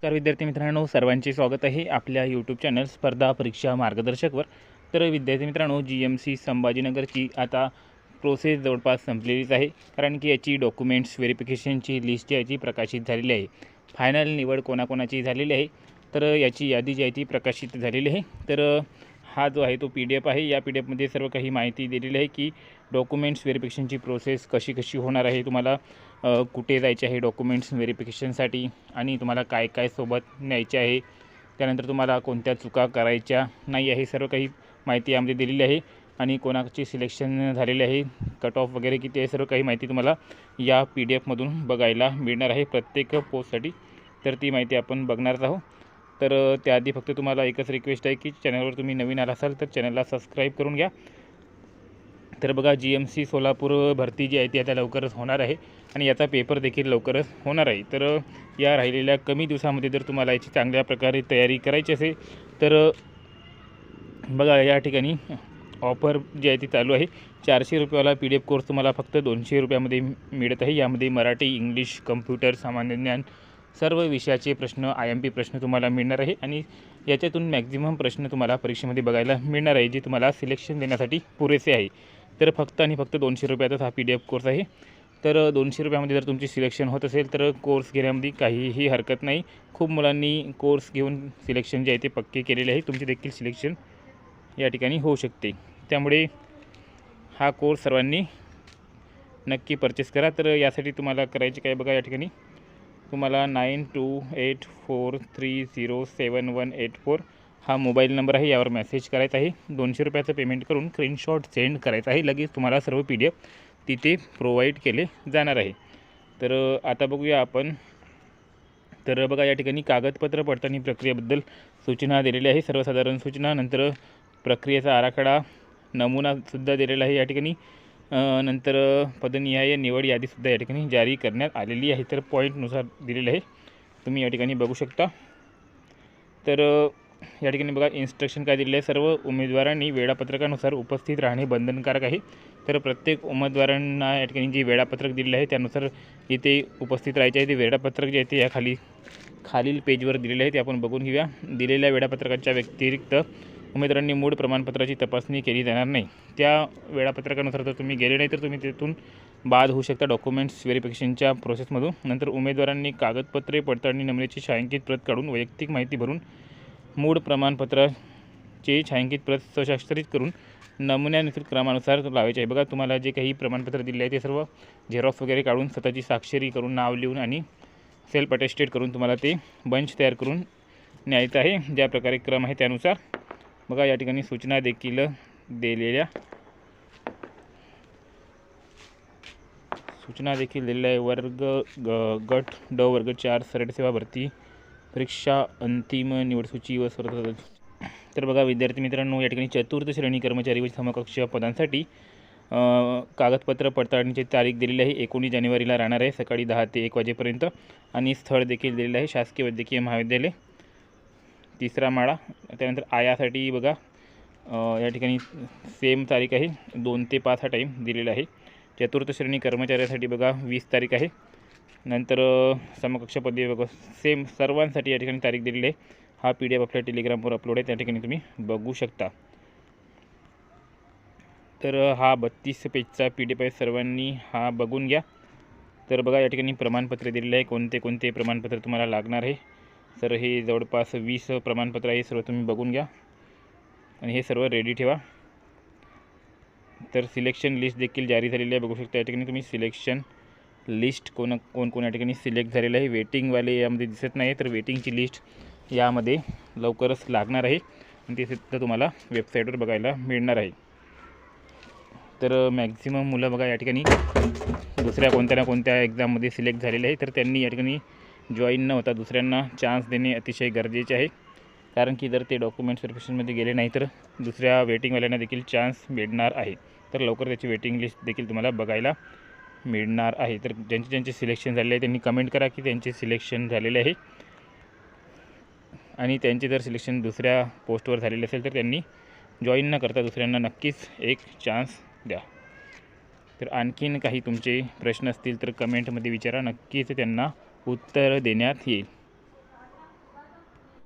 नमस्कार विद्यार्थी मित्रांनो, सर्वांचे स्वागत आहे आपल्या यूट्यूब चॅनल स्पर्धा परीक्षा मार्गदर्शकवर। तर विद्यार्थी मित्रांनो, GMC संभाजीनगरची आता प्रोसेस जवळपास संपलेलीच आहे, कारण की याची डॉक्युमेंट्स व्हेरिफिकेशनची लिस्ट जी आहे ती प्रकाशित झालेली आहे। फायनल निवड कोणाकोणाची झालेली आहे, तर याची यादी जी आहे ती प्रकाशित झालेली आहे। तर हा जो आहे तो PDF आहे। या PDF मध्ये सर्व काही माहिती दिलेली आहे की डॉक्युमेंट्स व्हेरिफिकेशनची प्रोसेस कशी कशी होणार आहे, तुम्हाला कुठे जायचे आहे डॉक्युमेंट्स व्हेरिफिकेशनसाठी, आणि तुम्हाला काय काय सोबत न्यायचे आहे, त्यानंतर तुम्हाला कोणत्या चुका करायच्या नाही आहे, सर्व काही माहिती यामध्ये दिलेली आहे। आणि कोणाची सिलेक्शन झालेली आहे, कट ऑफ वगैरे किती आहे, सर्व काही माहिती तुम्हाला या PDF मधून बघायला मिळणार आहे प्रत्येक पोस्टसाठी। तर ती माहिती आपण बघणारच आहोत। तर त्याआधी फक्त तुम्हाला एकच रिक्वेस्ट आहे की चॅनलवर तुम्ही नवीन आला असाल तर चॅनलला सबस्क्राईब करून घ्या। तर बघा, GMC सोलापूर भरती जी आहे ती आता लवकरच होणार आहे आणि याचा पेपर देखील लवकरच होणार आहे। तर या राहिलेल्या कमी दिवसामध्ये जर तुम्हाला याची चांगल्या प्रकारे तयारी करायची असेल तर बघा, या ठिकाणी ऑफर जी आहे ती चालू आहे। 400 रुपयाला PDF कोर्स तुम्हाला फक्त 200 रुपयामध्ये मिळत आहे। यामध्ये मराठी, इंग्लिश, कम्प्युटर, सामान्य ज्ञान सर्व विषयाचे प्रश्न, IMP प्रश्न तुम्हाला मिळणार आहे आणि याच्यातून मॅक्झिमम प्रश्न तुम्हाला परीक्षेमध्ये बघायला मिळणार आहे, जे तुम्हाला सिलेक्शन देण्यासाठी पुरेसे आहे। तर फक्त आणि फक्त 200 रुपयातच हा PDF कोर्स आहे। तर 200 रुपयामध्ये जर तुमची सिलेक्शन होत असेल तर कोर्स घेण्यामध्ये काहीही हरकत नाही। खूप मुलांनी कोर्स घेऊन सिलेक्शन जे आहे ते पक्के केलेले आहे, तुमचे देखील सिलेक्शन या ठिकाणी होऊ शकते। त्यामुळे हा कोर्स सर्वांनी नक्की परचेस करा। तर यासाठी तुम्हाला करायचे काय बघा, या ठिकाणी तुम्हाला 9284307184 हा मोबाईल नंबर आहे, यावर मेसेज करायचा आहे। 200 रुपयाचं पेमेंट करून स्क्रीनशॉट सेंड करायचा आहे, लगेच तुम्हाला सर्व PDF तिथे प्रोव्हाइड केले जाणार आहे। तर आता बघूया आपण। तर बघा, या ठिकाणी कागदपत्र पडताळणी प्रक्रियेबद्दल सूचना दिलेल्या आहे, सर्वसाधारण सूचना, नंतर प्रक्रियेचा आराखडा, नमुनासुद्धा दिलेला आहे या ठिकाणी, नंतर पदनिहाय निवड यादीसुद्धा या ठिकाणी जारी करण्यात आलेली आहे। तर पॉईंटनुसार दिलेलं आहे, तुम्ही या ठिकाणी बघू शकता। तर या ठिकाणी बघा, इन्स्ट्रक्शन काय दिलेलं आहे, सर्व उमेदवारांनी वेळापत्रकानुसार उपस्थित राहणे बंधनकारक आहे। तर प्रत्येक उमेदवारांना या ठिकाणी जे वेळापत्रक दिलेलं आहे त्यानुसार इथे उपस्थित राहायचे आहे। ते वेळापत्रक जे आहे ते या खालील पेजवर दिलेले आहे, ते आपण बघून घेऊया। दिलेल्या वेळापत्रकाच्या व्यतिरिक्त उमेदवारांनी मूळ प्रमाणपत्राची तपासणी केली जाणार नाही। त्या वेळापत्रकानुसार जर तुम्ही गेले नाही तर तुम्ही तिथून बाद होऊ शकता डॉक्युमेंट्स व्हेरिफिकेशनच्या प्रोसेसमधून। नंतर उमेदवारांनी कागदपत्रे पडताळणी नमुन्याची छायांकित प्रत काढून वैयक्तिक माहिती भरून मूळ प्रमाणपत्राची छायांकित प्रत स्वाक्षरित करून नमुन्यानुसार क्रमानुसार लावायचे आहे। बघा, तुम्हाला जे काही प्रमाणपत्र दिले आहे ते सर्व झेरॉक्स वगैरे काढून स्वतःची स्वाक्षरी करून नाव लिहून आणि सेल्फ अटेस्टेड करून तुम्हाला ते बंच तयार करून न्यायचं आहे, ज्या प्रकारे क्रम आहे त्यानुसार। बघा, या ठिकाणी सूचना देखील दिलेल्या आहे। गट ड वर्ग 4 सरळ सेवा भरती परीक्षा अंतिम निवडसूची व सर्व। तर बघा विद्यार्थी मित्रांनो, या ठिकाणी चतुर्थ श्रेणी कर्मचारी व समकक्ष पदांसाठी कागदपत्र पडताळणीची तारीख दिलेली आहे, 19 जानेवारीला राहणार आहे, सकाळी 10 ते 1 वाजेपर्यंत। आणि स्थळ देखील दिलेलं आहे, शासकीय वैद्यकीय महाविद्यालय, 3रा माळा। त्यानंतर आयासाठी बघा, या ठिकाणी सेम तारीख आहे, 2 ते 5 हा टाईम दिलेला आहे। चतुर्थ श्रेणी कर्मचाऱ्यासाठी बघा 20 तारीख आहे। नंतर समकक्ष पदे बघा सेम सर्वांसाठी या ठिकाणी तारीख दिलेली आहे। हा PDF आपल्या टेलिग्रामवर अपलोड आहे, त्या ठिकाणी तुम्ही बघू शकता। तर हा 32 पेजचा PDF आहे, सर्वांनी हा बघून घ्या। तर बघा, या ठिकाणी प्रमाणपत्र दिलेले आहे, कोणते कोणते प्रमाणपत्र तुम्हाला लागणार आहे। तर हे जवळपास 20 प्रमाणपत्र आहे, सर्व तुम्ही बघून घ्या आणि हे सर्व रेडी ठेवा। तर सिलेक्शन लिस्ट देखील जारी झालेली आहे, बघू शकता। या ठिकाणी तुम्ही सिलेक्शन लिस्ट कोण या ठिकाणी सिलेक्ट झालेलं आहे। वेटिंगवाले यामध्ये दिसत नाही, तर वेटिंगची लिस्ट यामध्ये लवकरच लागणार आहे आणि ते सुद्धा तुम्हाला वेबसाईटवर बघायला मिळणार आहे। तर मॅक्झिमम मुलं बघा या ठिकाणी दुसऱ्या कोणत्या ना कोणत्या एक्झाममध्ये सिलेक्ट झालेले आहे, तर त्यांनी या ठिकाणी जॉईन न होता दुसऱ्यांना चान्स देणे अतिशय गरजेचे आहे, कारण की जर ते डॉक्युमेंट्स व्हेरिफिकेशनमध्ये गेले नाही तर दुसऱ्या वेटिंगवाल्यांना देखील चान्स मिळणार आहे। तर लवकर त्याची वेटिंग लिस्ट देखील तुम्हाला बघायला मिळणार आहे। तर ज्यांचे सिलेक्शन झालेले आहे त्यांनी कमेंट करा की त्यांचे सिलेक्शन झालेले आहे, आणि त्यांचे जर सिलेक्शन दुसऱ्या पोस्टवर झालेले असेल तर त्यांनी जॉईन न करता दुसऱ्यांना नक्कीच एक चान्स द्या। तर आणखीन काही तुमचे प्रश्न असतील तर कमेंटमध्ये विचारा, नक्कीच त्यांना उत्तर देण्यात येईल।